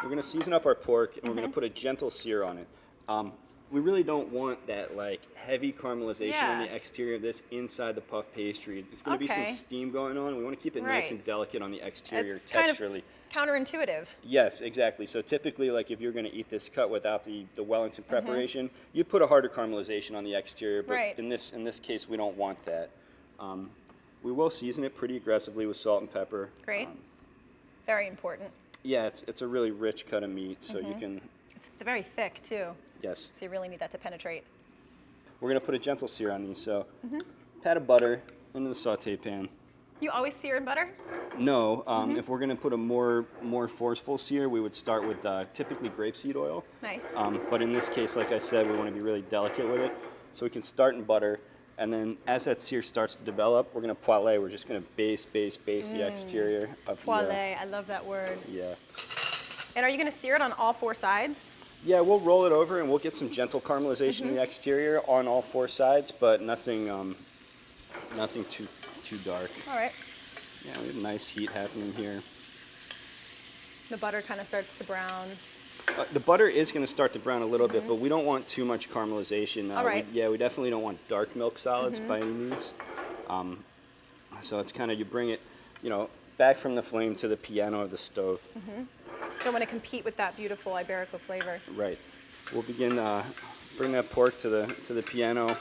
we're going to season up our pork, and we're going to put a gentle sear on it. We really don't want that like heavy caramelization on the exterior of this inside the puff pastry. There's going to be some steam going on. We want to keep it nice and delicate on the exterior texturally. Kind of counterintuitive. Yes, exactly. So typically, like if you're going to eat this cut without the Wellington preparation, you put a harder caramelization on the exterior. But in this case, we don't want that. We will season it pretty aggressively with salt and pepper. Great. Very important. Yeah, it's a really rich cut of meat, so you can. It's very thick too. Yes. So you really need that to penetrate. We're going to put a gentle sear on these. So pat of butter into the saute pan. You always sear in butter? No. If we're going to put a more forceful sear, we would start with typically grapeseed oil. Nice. But in this case, like I said, we want to be really delicate with it. So we can start in butter, and then as that sear starts to develop, we're going to poêler. We're just going to base the exterior of poêler, I love that word. Yeah. And are you going to sear it on all 4 sides? Yeah, we'll roll it over and we'll get some gentle caramelization in the exterior on all 4 sides, but nothing too dark. All right. Yeah, we have nice heat happening here. The butter kind of starts to brown. The butter is going to start to brown a little bit, but we don't want too much caramelization. All right. We definitely don't want dark milk solids by any means. So it's kind of, you bring it, back from the flame to the piano of the stove. Don't want to compete with that beautiful Iberico flavor. Right. We'll begin, bring that pork to the piano.